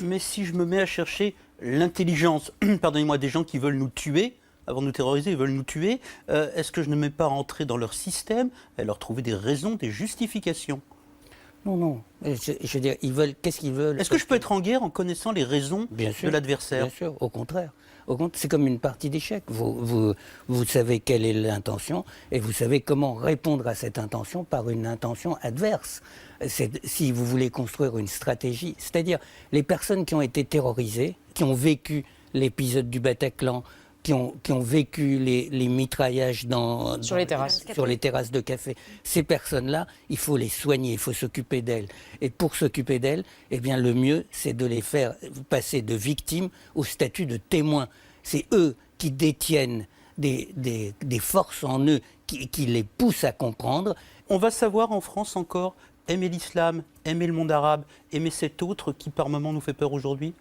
Mais si je me mets à chercher l'intelligence, pardonnez-moi, des gens qui veulent nous tuer, avant de nous terroriser, ils veulent nous tuer, est-ce que je ne mets pas rentrer dans leur système et leur trouver des raisons, des justifications? Non, non. Je veux dire, ils veulent. Qu'est-ce qu'ils veulent? Est-ce que je peux être en guerre en connaissant les raisons Bien sûr, de l'adversaire? Bien sûr, au contraire. C'est comme une partie d'échecs. Vous savez quelle est l'intention et vous savez comment répondre à cette intention par une intention adverse. Si vous voulez construire une stratégie, c'est-à-dire les personnes qui ont été terrorisées, qui ont vécu l'épisode du Bataclan, qui ont vécu les mitraillages Sur les terrasses. sur les terrasses de café. Ces personnes-là, il faut les soigner, il faut s'occuper d'elles. Et pour s'occuper d'elles, eh bien, le mieux, c'est de les faire passer de victimes au statut de témoins. C'est eux qui détiennent des forces en eux qui les poussent à comprendre. On va savoir en France encore aimer l'islam, aimer le monde arabe, aimer cet autre qui par moments nous fait peur aujourd'hui?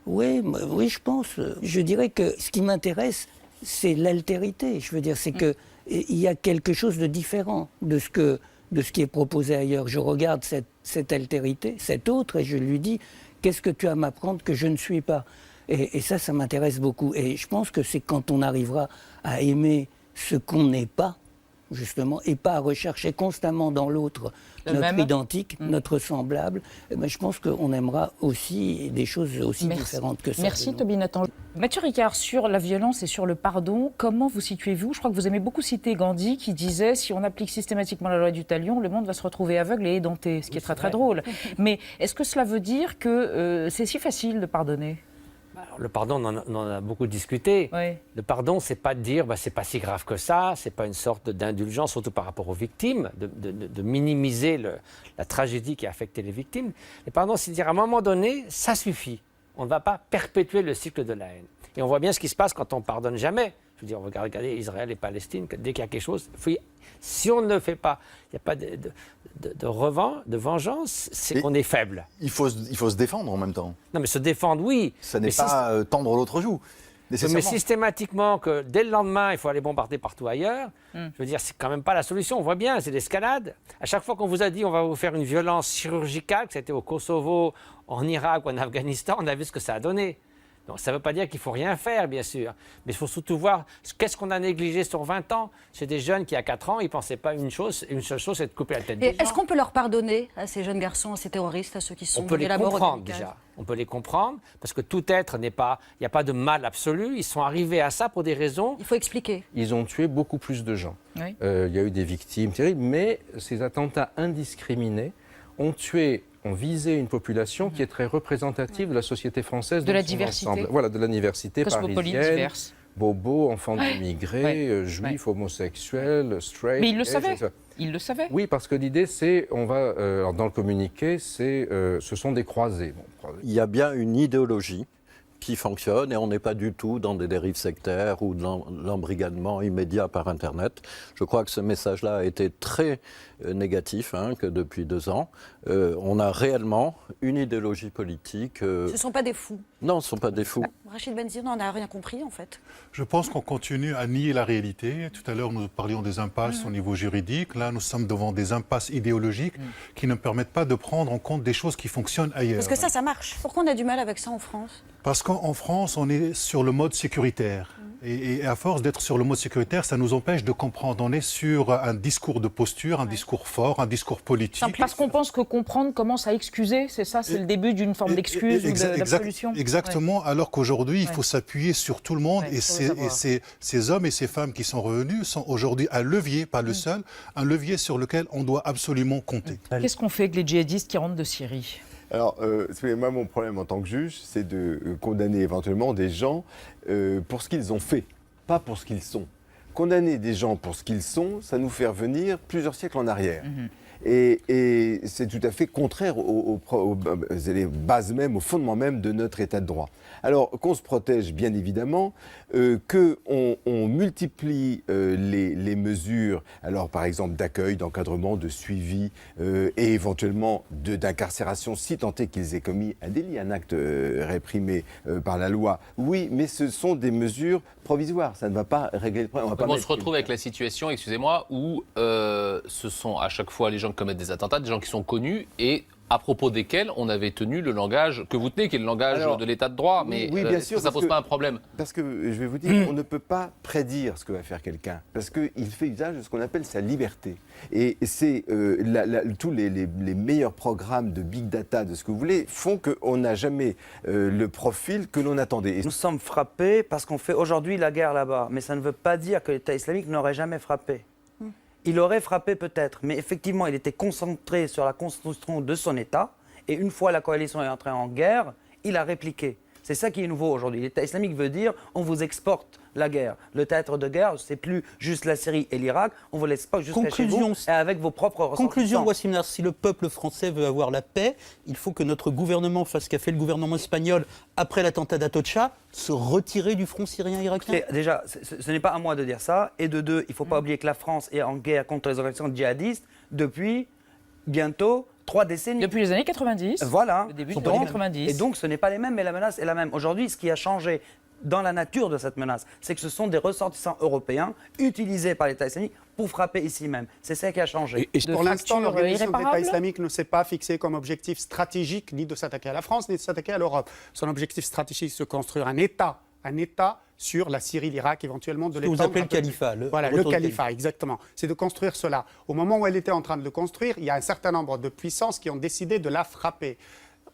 Oui, je pense. Je dirais que ce qui m'intéresse, c'est l'altérité. Je veux dire, c'est qu'il y a quelque chose de différent de ce qui est proposé ailleurs. Je regarde cette altérité, cet autre, et je lui dis, qu'est-ce que tu as à m'apprendre que je ne suis pas? Et ça m'intéresse beaucoup. Et je pense que c'est quand on arrivera à aimer ce qu'on n'est pas, justement, et pas à rechercher constamment dans l'autre notre identique, notre semblable, je pense qu'on aimera aussi des choses aussi différentes que ça. Merci Toby Nathan. Mathieu Ricard, sur la violence et sur le pardon, comment vous situez-vous? Je crois que vous aimez beaucoup citer Gandhi qui disait « Si on applique systématiquement la loi du talion, le monde va se retrouver aveugle et édenté », ce qui est très très drôle. Mais est-ce que cela veut dire que c'est si facile de pardonner? Alors, le pardon, on en a beaucoup discuté. Oui. Le pardon, c'est pas de dire c'est pas si grave que ça, c'est pas une sorte d'indulgence, surtout par rapport aux victimes, de minimiser la tragédie qui a affecté les victimes. Le pardon, c'est de dire à un moment donné, ça suffit. On ne va pas perpétuer le cycle de la haine. Et on voit bien ce qui se passe quand on ne pardonne jamais. Je veux dire, regardez Israël et Palestine, dès qu'il y a quelque chose, si on ne le fait pas, il n'y a pas de vengeance, c'est qu'on est faible. Il faut se défendre en même temps. Non, mais se défendre, oui. Ça n'est pas tendre l'autre joue. Mais systématiquement, que dès le lendemain, il faut aller bombarder partout ailleurs, je veux dire, c'est quand même pas la solution. On voit bien, c'est l'escalade. À chaque fois qu'on vous a dit on va vous faire une violence chirurgicale, que c'était au Kosovo, en Irak ou en Afghanistan, on a vu ce que ça a donné. Donc, ça ne veut pas dire qu'il ne faut rien faire, bien sûr. Mais il faut surtout voir qu'est-ce qu'on a négligé sur 20 ans. C'est des jeunes qui, à 4 ans, ils ne pensaient pas une seule chose, c'est de couper la tête des gens. Est-ce qu'on peut leur pardonner à ces jeunes garçons, à ces terroristes, à ceux qui sont On peut les la mort comprendre, au Caucase? déjà. On peut les comprendre, parce que tout être n'est pas... Il n'y a pas de mal absolu. Ils sont arrivés à ça pour des raisons... Il faut expliquer. Ils ont tué beaucoup plus de gens. Oui. Il y a eu des victimes terribles, mais ces attentats indiscriminés ont visé une population qui est très représentative de la société française. De la dans son diversité. ensemble. Voilà, de la diversité Cosmopolite, parisienne. diverse. Bobos, enfants d'immigrés, juifs, homosexuels, straight. Mais ils le gays, savaient. c'est ça. Ils le savaient. Oui, parce que l'idée, c'est, alors dans le communiqué, ce sont des croisés. Bon, Il y a bien une idéologie qui fonctionne et on n'est pas du tout dans des dérives sectaires ou de l'embrigadement immédiat par Internet. Je crois que ce message-là a été très négatif, que depuis 2 ans. On a réellement une idéologie politique. Ce ne sont pas des fous. Non, ce ne sont pas des fous. Rachid Benzir n'en a rien compris, en fait. Je pense qu'on continue à nier la réalité. Tout à l'heure, nous parlions des impasses au niveau juridique. Là, nous sommes devant des impasses idéologiques qui ne permettent pas de prendre en compte des choses qui fonctionnent ailleurs. Parce que ça marche. Pourquoi on a du mal avec ça en France? Parce qu'en France, on est sur le mode sécuritaire. Et à force d'être sur le mode sécuritaire, ça nous empêche de comprendre. On est sur un discours de posture, un discours fort, un discours politique. Parce qu'on pense que comprendre commence à excuser, c'est ça? C'est le début d'une forme d'excuse ou d'absolution? Exactement, alors qu'aujourd'hui, il faut s'appuyer sur tout le monde. Ouais, et ces hommes et ces femmes qui sont revenus sont aujourd'hui un levier, pas le seul, un levier sur lequel on doit absolument compter. Qu'est-ce qu'on fait avec les djihadistes qui rentrent de Syrie? Alors, moi, mon problème en tant que juge, c'est de condamner éventuellement des gens pour ce qu'ils ont fait, pas pour ce qu'ils sont. Condamner des gens pour ce qu'ils sont, ça nous fait revenir plusieurs siècles en arrière. Et c'est tout à fait contraire aux bases même, au fondement même de notre état de droit. Alors qu'on se protège bien évidemment, qu'on multiplie les mesures, alors par exemple d'accueil, d'encadrement, de suivi et éventuellement d'incarcération si tant est qu'ils aient commis un délit, un acte réprimé par la loi. Oui, mais ce sont des mesures provisoires, ça ne va pas régler le problème. On se retrouve avec la situation, excusez-moi, où ce sont à chaque fois les gens qui commettent des attentats, des gens qui sont connus et à propos desquels on avait tenu le langage que vous tenez, qui est le langage de l'état de droit. Mais oui, bien sûr, ça ne pose pas un problème. Parce que, je vais vous dire, on ne peut pas prédire ce que va faire quelqu'un, parce qu'il fait usage de ce qu'on appelle sa liberté. Et c'est tous les meilleurs programmes de big data, de ce que vous voulez, font qu'on n'a jamais le profil que l'on attendait. Et nous sommes frappés parce qu'on fait aujourd'hui la guerre là-bas. Mais ça ne veut pas dire que l'État islamique n'aurait jamais frappé. Il aurait frappé peut-être, mais effectivement, il était concentré sur la construction de son État. Et une fois la coalition est entrée en guerre, il a répliqué. C'est ça qui est nouveau aujourd'hui. L'État islamique veut dire on vous exporte la guerre. Le théâtre de guerre, c'est plus juste la Syrie et l'Irak, on vous l'exporte jusqu'à chez vous et avec vos propres ressortissants. Conclusion, Wassim Nasr, si le peuple français veut avoir la paix, il faut que notre gouvernement fasse ce qu'a fait le gouvernement espagnol après l'attentat d'Atocha, se retirer du front syrien-irakien. Déjà, ce n'est pas à moi de dire ça. Et de deux, il ne faut pas oublier que la France est en guerre contre les organisations djihadistes depuis bientôt 3 décennies. Depuis les années 90. Voilà. Le début des années 90. Et donc, ce n'est pas les mêmes, mais la menace est la même. Aujourd'hui, ce qui a changé dans la nature de cette menace, c'est que ce sont des ressortissants européens utilisés par l'État islamique pour frapper ici même. C'est ça qui a changé. Et pour l'instant, l'organisation de l'État irréparable islamique ne s'est pas fixé comme objectif stratégique ni de s'attaquer à la France, ni de s'attaquer à l'Europe. Son objectif stratégique, c'est de construire un État sur la Syrie, l'Irak, éventuellement de l'État. Vous appelez le califat. Voilà, le califat, exactement. C'est de construire cela. Au moment où elle était en train de le construire, il y a un certain nombre de puissances qui ont décidé de la frapper.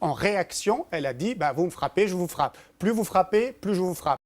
En réaction, elle a dit, vous me frappez, je vous frappe. Plus vous frappez, plus je vous frappe.